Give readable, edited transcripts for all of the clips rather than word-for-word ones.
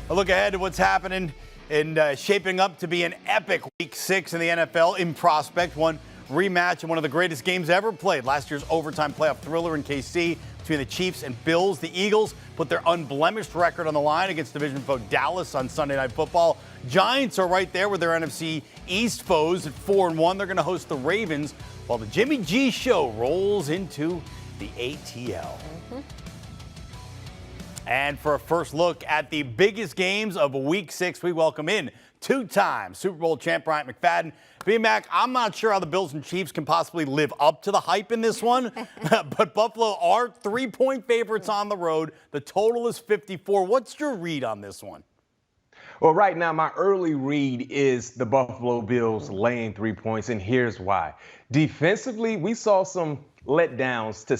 A look ahead to what's happening and shaping up to be an epic Week 6 in the NFL in prospect. One rematch in one of the greatest games ever played. Last year's overtime playoff thriller in KC between the Chiefs and Bills. The Eagles put their unblemished record on the line against division foe Dallas on Sunday Night Football. Giants are right there with their NFC East foes at 4-1. They're going to host the Ravens while the Jimmy G Show rolls into the ATL. And for a first look at the biggest games of Week 6, we welcome in two-time Super Bowl champ Bryant McFadden. B-Mac, I'm not sure how the Bills and Chiefs can possibly live up to the hype in this one, but Buffalo are 3-point favorites on the road. The total is 54. What's your read on this one? Well, right now, my early read is the Buffalo Bills laying 3 points, and here's why. Defensively, we saw some letdowns, to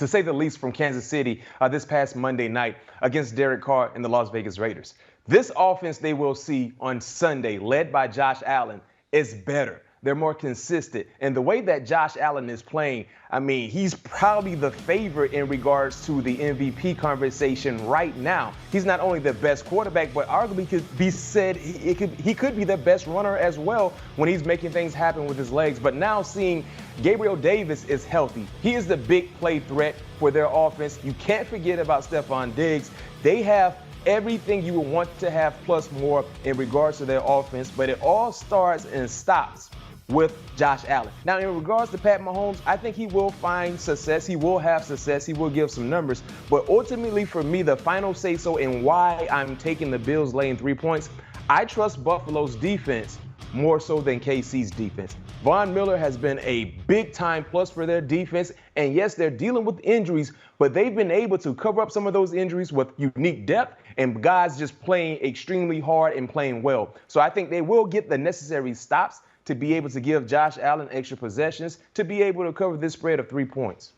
say the least, from Kansas City this past Monday night against Derek Carr and the Las Vegas Raiders. This offense they will see on Sunday, led by Josh Allen, is better. They're more consistent. And the way that Josh Allen is playing, I mean, he's probably the favorite in regards to the MVP conversation right now. He's not only the best quarterback, but arguably could be said he could be the best runner as well when he's making things happen with his legs. But now seeing Gabriel Davis is healthy. He is the big play threat for their offense. You can't forget about Stephon Diggs. They have everything you would want to have plus more in regards to their offense, but it all starts and stops with Josh Allen. Now, in regards to Pat Mahomes, I think he will find success. He will have success. He will give some numbers. But ultimately, for me, the final say-so and why I'm taking the Bills laying 3 points, I trust Buffalo's defense more so than KC's defense. Von Miller has been a big-time plus for their defense. And yes, they're dealing with injuries, but they've been able to cover up some of those injuries with unique depth and guys just playing extremely hard and playing well. So I think they will get the necessary stops to be able to give Josh Allen extra possessions to be able to cover this spread of 3 points.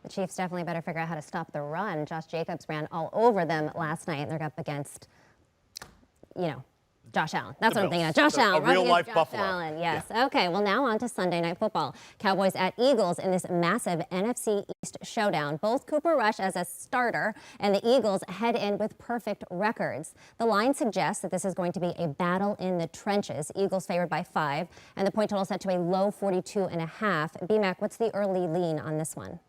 The Chiefs definitely better figure out how to stop the run. Josh Jacobs ran all over them last night, and they're up against, Josh Allen. That's what I'm thinking of. Josh Allen. A real-life Buffalo. Allen, yes. Yeah. Okay, well, now on to Sunday Night Football. Cowboys at Eagles in this massive NFC East showdown. Both Cooper Rush as a starter and the Eagles head in with perfect records. The line suggests that this is going to be a battle in the trenches. Eagles favored by 5, and the point total set to a low 42.5. B-Mac, what's the early lean on this one?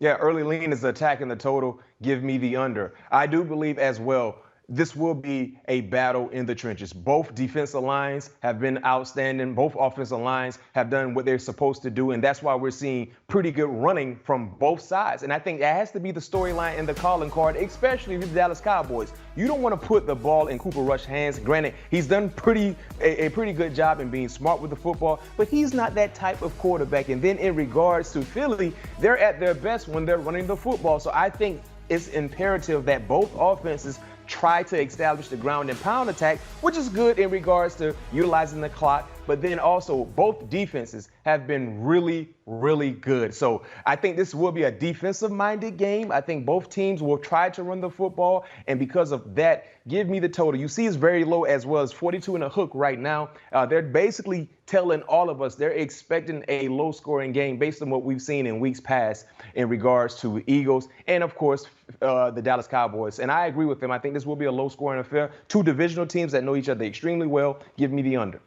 Yeah, early lean is attacking the total. Give me the under. I do believe as well this will be a battle in the trenches. Both defensive lines have been outstanding. Both offensive lines have done what they're supposed to do, and that's why we're seeing pretty good running from both sides. And I think that has to be the storyline in the calling card, especially with the Dallas Cowboys. You don't want to put the ball in Cooper Rush's hands. Granted, he's done a pretty good job in being smart with the football, but he's not that type of quarterback. And then in regards to Philly, they're at their best when they're running the football. So I think it's imperative that both offenses try to establish the ground and pound attack, which is good in regards to utilizing the clock. But then also both defenses have been really, really good. So I think this will be a defensive-minded game. I think both teams will try to run the football. And because of that, give me the total. You see it's very low as well as 42 and a hook right now. They're basically telling all of us they're expecting a low-scoring game based on what we've seen in weeks past in regards to Eagles and, of course, the Dallas Cowboys. And I agree with them. I think this will be a low-scoring affair. Two divisional teams that know each other extremely well. Give me the under.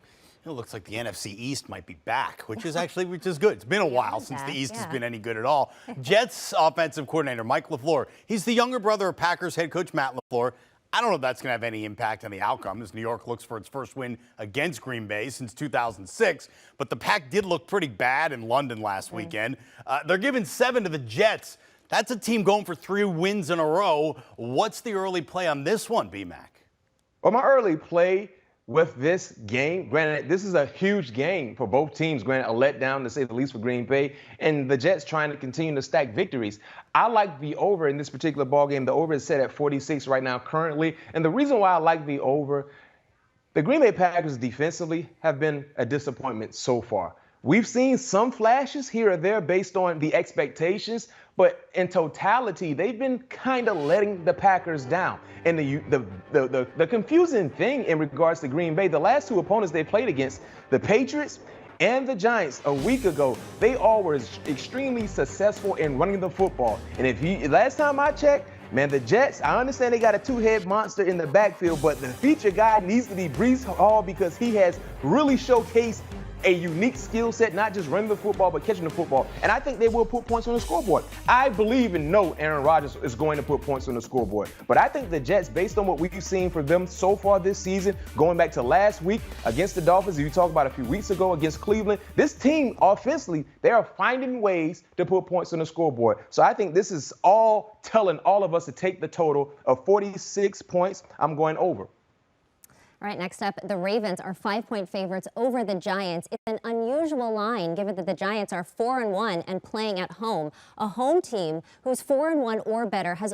It looks like the NFC East might be back, which is good. It's been a while since the East has been any good at all. Jets offensive coordinator Mike LaFleur, he's the younger brother of Packers head coach Matt LaFleur. I don't know if that's going to have any impact on the outcome as New York looks for its first win against Green Bay since 2006. But the Pack did look pretty bad in London last weekend. They're giving 7 to the Jets. That's a team going for 3 wins in a row. What's the early play on this one, B-Mac? Well, my early play with this game, granted, this is a huge game for both teams. Granted, a letdown to say the least for Green Bay, and the Jets trying to continue to stack victories. I like the over in this particular ball game. The over is set at 46 right now currently, and the reason why I like the over, the Green Bay Packers defensively have been a disappointment so far. We've seen some flashes here or there based on the expectations, but in totality, they've been kind of letting the Packers down. And the confusing thing in regards to Green Bay, the last 2 opponents they played against, the Patriots and the Giants a week ago, they all were extremely successful in running the football. And last time I checked, Man, the Jets, I understand they got a two-head monster in the backfield, but the feature guy needs to be Breece Hall because he has really showcased a unique skill set, not just running the football, but catching the football. And I think they will put points on the scoreboard. I believe and know Aaron Rodgers is going to put points on the scoreboard. But I think the Jets, based on what we've seen from them so far this season, going back to last week against the Dolphins, you talked about a few weeks ago against Cleveland, this team offensively, they are finding ways to put points on the scoreboard. So I think this is all telling all of us to take the total of 46 points. I'm going over. All right, next up, the Ravens are 5-point favorites over the Giants. It's an unusual line given that the Giants are 4-1 and playing at home. A home team who's 4-1 or better has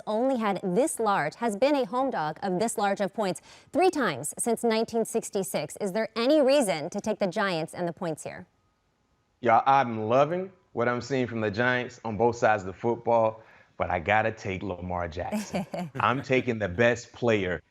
been a home dog of this large of points 3 times since 1966. Is there any reason to take the Giants and the points here? Yeah, I'm loving what I'm seeing from the Giants on both sides of the football, but I gotta take Lamar Jackson. I'm taking the best player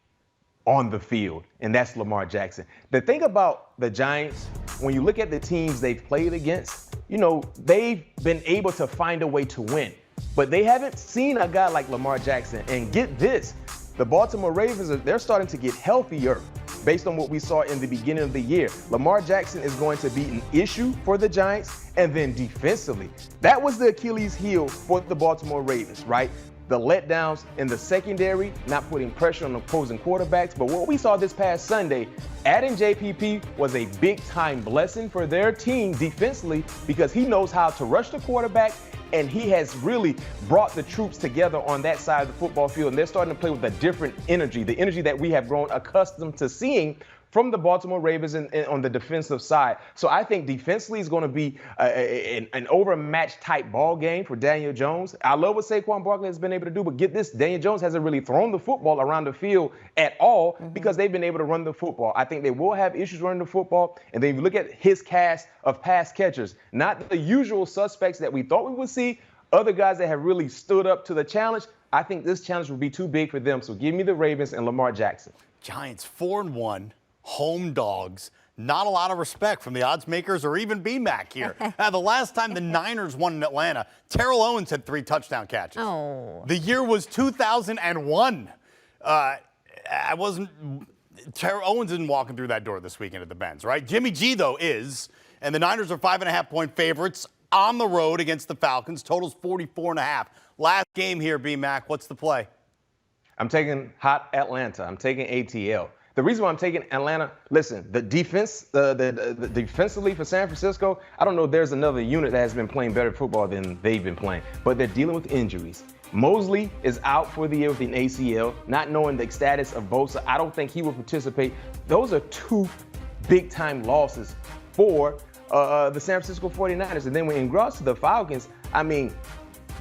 on the field, and that's Lamar Jackson. The thing about the Giants, when you look at the teams they've played against, you know, they've been able to find a way to win, but they haven't seen a guy like Lamar Jackson. And get this, the Baltimore Ravens, they're starting to get healthier based on what we saw in the beginning of the year. Lamar Jackson is going to be an issue for the Giants, and then defensively, that was the Achilles heel for the Baltimore Ravens, right? The letdowns in the secondary, not putting pressure on opposing quarterbacks. But what we saw this past Sunday, adding JPP was a big-time blessing for their team defensively because he knows how to rush the quarterback, and he has really brought the troops together on that side of the football field. And they're starting to play with a different energy, the energy that we have grown accustomed to seeing from the Baltimore Ravens and on the defensive side. So I think defensively is going to be an overmatched type ball game for Daniel Jones. I love what Saquon Barkley has been able to do, but get this, Daniel Jones hasn't really thrown the football around the field at all because they've been able to run the football. I think they will have issues running the football. And then if you look at his cast of pass catchers, not the usual suspects that we thought we would see, other guys that have really stood up to the challenge. I think this challenge will be too big for them. So give me the Ravens and Lamar Jackson. Giants 4-1. Home dogs. Not a lot of respect from the odds makers or even BMAC here. The last time the Niners won in Atlanta, Terrell Owens had 3 touchdown catches. Oh. The year was 2001. Terrell Owens isn't walking through that door this weekend at the Benz, right? Jimmy G, though, is. And the Niners are 5.5-point favorites on the road against the Falcons. Total's 44.5. Last game here, BMAC. What's the play? I'm taking hot Atlanta. I'm taking ATL. The reason why I'm taking Atlanta, listen, the defense, the defensively for San Francisco, I don't know if there's another unit that has been playing better football than they've been playing, but they're dealing with injuries. Mosley is out for the year with an ACL, not knowing the status of Bosa. I don't think he will participate. Those are 2 big-time losses for the San Francisco 49ers. And then when in regards to the Falcons, I mean,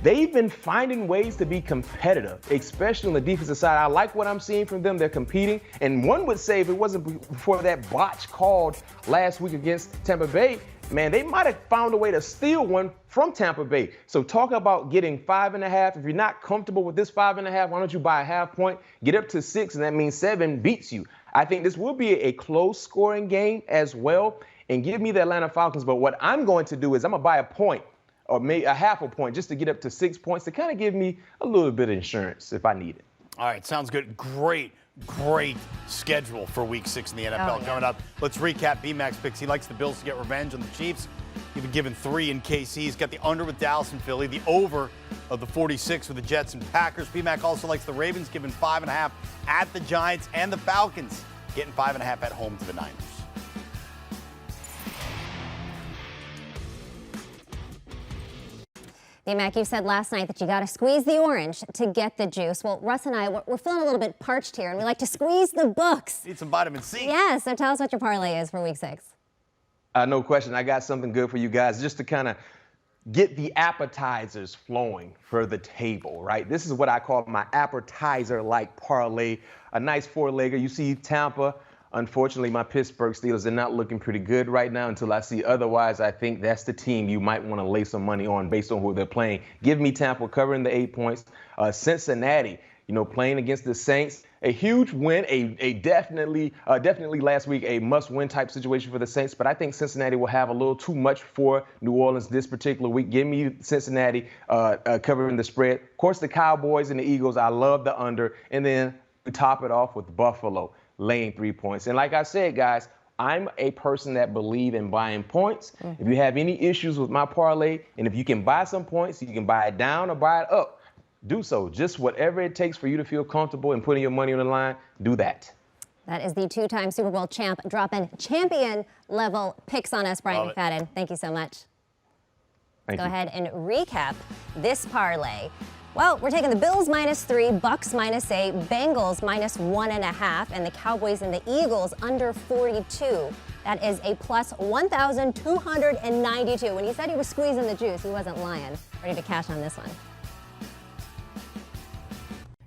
they've been finding ways to be competitive, especially on the defensive side. I like what I'm seeing from them. They're competing. And one would say if it wasn't for that botch called last week against Tampa Bay, man, they might have found a way to steal one from Tampa Bay. So talk about getting 5.5. If you're not comfortable with this 5.5, why don't you buy a half point, get up to 6, and that means 7 beats you. I think this will be a close scoring game as well. And give me the Atlanta Falcons. But what I'm going to do is I'm going to buy a point, or maybe a half a point, just to get up to 6 points to kind of give me a little bit of insurance if I need it. All right, sounds good. Great schedule for Week 6 in the NFL coming up. Let's recap BMAC's picks. He likes the Bills to get revenge on the Chiefs. Even given 3 in KC. He's got the under with Dallas and Philly, the over of the 46 with the Jets and Packers. BMAC also likes the Ravens, given 5.5 at the Giants and the Falcons, getting 5.5 at home to the Niners. Mac, you said last night that you got to squeeze the orange to get the juice. Well, Russ and I, we're feeling a little bit parched here, and we like to squeeze the books. Need some vitamin C. Yeah, so tell us what your parlay is for Week 6. No question. I got something good for you guys just to kind of get the appetizers flowing for the table, right? This is what I call my appetizer-like parlay. A nice 4-legger. You see Tampa. Unfortunately, my Pittsburgh Steelers are not looking pretty good right now until I see otherwise. I think that's the team you might want to lay some money on based on who they're playing. Give me Tampa covering the 8 points. Cincinnati playing against the Saints. A huge win, a definitely last week, a must-win type situation for the Saints. But I think Cincinnati will have a little too much for New Orleans this particular week. Give me Cincinnati covering the spread. Of course, the Cowboys and the Eagles, I love the under. And then we top it off with Buffalo laying 3 points. And like I said, guys, I'm a person that believe in buying points. If you have any issues with my parlay, and if you can buy some points, you can buy it down or buy it up, do so. Just whatever it takes for you to feel comfortable in putting your money on the line, do that. That is the two-time Super Bowl champ dropping champion-level picks on us, Bryant McFadden. Thank you so much. Thank you. Go ahead and recap this parlay. Well, we're taking the Bills -3, Bucks -8, Bengals -1.5, and the Cowboys and the Eagles under 42. That is a plus 1,292. When he said he was squeezing the juice, he wasn't lying. Ready to cash on this one.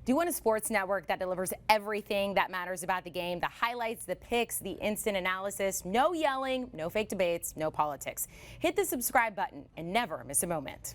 Do you want a sports network that delivers everything that matters about the game? The highlights, the picks, the instant analysis, no yelling, no fake debates, no politics. Hit the subscribe button and never miss a moment.